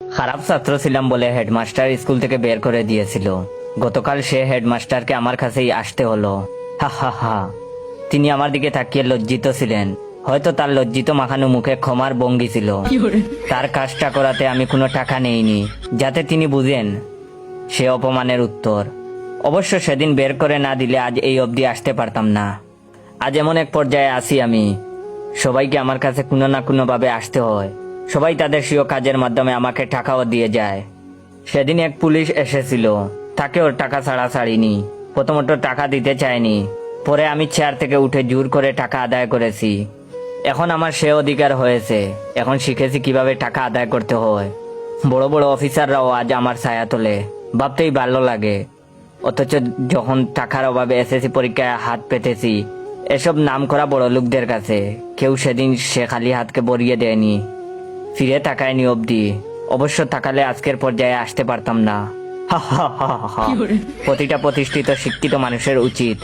খারাপ ছাত্র ছিলাম বলে হেডমাস্টার স্কুল থেকে বের করে দিয়েছিল। গতকাল সে হেডমাস্টারকে আমার কাছেই আসতে হলো। হা হা হা। তিনি আমার দিকে তাকিয়ে লজ্জিত ছিলেন। হয়তো তার লজ্জিত মাখানো মুখে ক্ষমার ভঙ্গি ছিল। তার কাজটা করাতে আমি কোনো টাকা নেইনি, যাতে তিনি বুঝেন সে অপমানের উত্তর। অবশ্য সেদিন বের করে না দিলে আজ এই অবধি আসতে পারতাম না। আজ এমন এক পর্যায়ে আছি আমি, সবাইকে আমার কাছে কোনো না কোনো ভাবে আসতে হয়। সবাই তাদের স্বীয় কাজের মাধ্যমে আমাকে টাকাও দিয়ে যায়। সেদিন এক পুলিশ এসেছিল, তাকে ওর টাকা ছাড়া ছাড়িনি। প্রথমত টাকা দিতে চায়নি, পরে আমি চেয়ার থেকে উঠে জোর করে টাকা আদায় করেছি। এখন আমার সে অধিকার হয়েছে, এখন শিখেছি কিভাবে টাকা আদায় করতে হয়। বড় বড় অফিসাররাও আজ আমার ছায়া তোলে, ভাবতেই ভালো লাগে। অথচ যখন টাকার অভাবে এসএসসি পরীক্ষায় হাত পেতেছি এসব নাম করা বড় লোকদের কাছে, কেউ সেদিন সে খালি হাতকে বরিয়ে দেয়নি, ফিরে তাকায়নি অবধি। অবশ্য তাকালে আজকের পর্যায়ে আসতে পারতাম না। হা হা হা হা। প্রতিটা প্রতিষ্ঠিত শিক্ষিত মানুষের উচিত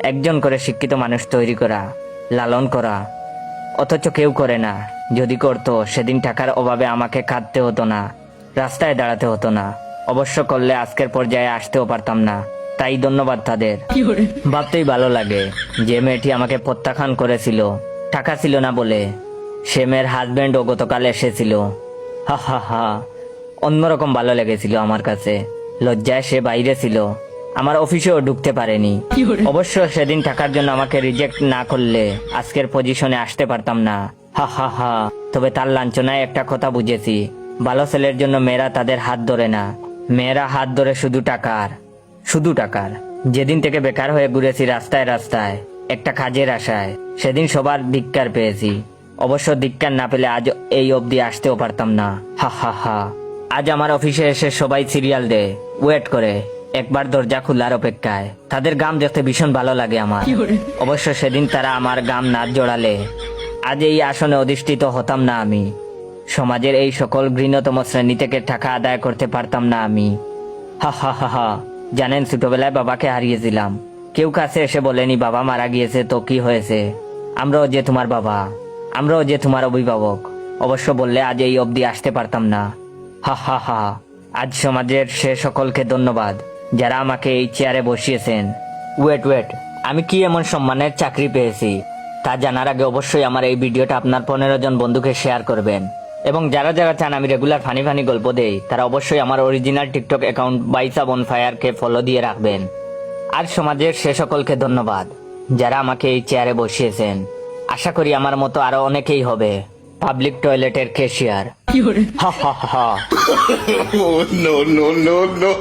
একজন করে শিক্ষিত মানুষ তৈরি করা, লালন করা। অথচ কেউ করে না। যদি করতো সেদিন টাকার অভাবে আমাকে কাঁদতে হতো না, রাস্তায় দাঁড়াতে হতো না। অবশ্য করলে আজকের পর্যায়ে আসতেও পারতাম না। তাই ধন্যবাদ তাদের। ভাবতেই ভালো লাগে, যে মেয়েটি আমাকে প্রত্যাখ্যান করেছিল টাকা ছিল না বলে, সে মেয়ের হাজবেন্ডও গতকাল এসেছিল। হা হা হা। অন্যরকম ভালো লেগেছিল আমার কাছে। লজ্জায় সে বাইরে ছিল, আমার অফিসেও ঢুকতে পারেনি। অবশ্য সেদিন টাকার জন্য আমাকে রিজেক্ট না করলে আজকের পজিশনে আসতে পারতাম না। হা হা হা। তবে তার লাঞ্ছনায় একটা কথা বুঝেছি, ভালো ছেলের জন্য মেয়েরা তাদের হাত ধরে না, মেয়েরা হাত ধরে শুধু টাকার, শুধু টাকার। যেদিন থেকে বেকার হয়ে ঘুরেছি রাস্তায় রাস্তায় একটা কাজের আশায়, সেদিন সবার ধিক্কার পেয়েছি। অবশ্য ধিক্কার না পেলে আজ এই অবধি আসতেও পারতাম না। হা হা হা। আজ আমার অফিসে এসে সবাই সিরিয়াল দেয়, ওয়েট করে একবার দরজা খোলার অপেক্ষায়। তাদের গাম দেখতে ভীষণ ভালো লাগে আমার। অবশ্য সেদিন তারা আমার গাম না জড়ালে আজ এই আসনে অধিষ্ঠিত হতাম না আমি। সমাজের এই সকল ঘৃণতম শ্রেণী থেকে টাকা আদায় করতে পারতাম না আমি। হা হা হা হা। জানেন, ছোটবেলায় বাবাকে হারিয়েছিলাম। কেউ কাছে এসে বলেনি বাবা মারা গিয়েছে তো কি হয়েছে, আমরাও যে তোমার বাবা, আমরাও যে তোমার অভিভাবক। অবশ্য বললে আজ এই অবধি আসতে পারতাম না। হা হা হা। আজ সমাজের সে সকলকে ধন্যবাদ যারা আমাকে এই চেয়ারে বসিয়েছেন। ওয়েট, আমি কি এমন সম্মানের চাকরি পেয়েছি তা জানার আগে অবশ্যই আমার এই ভিডিওটা আপনার 15 জন বন্ধুকে শেয়ার করবেন। এবং যারা যারা চান আমি রেগুলার ফানি ফানি গল্প দেই, তারা অবশ্যই আমার অরিজিনাল টিকটক অ্যাকাউন্ট বাইসা বনফায়ারকে ফলো দিয়ে রাখবেন। আর সমাজের সে সকলকে ধন্যবাদ যারা আমাকে এই চেয়ারে বসিয়েছেন। আশা করি আমার মতো আরো অনেকেই হবে পাবলিক টয়লেটের ক্যাশিয়ার। হা হা হা। Oh, no, no, no, no.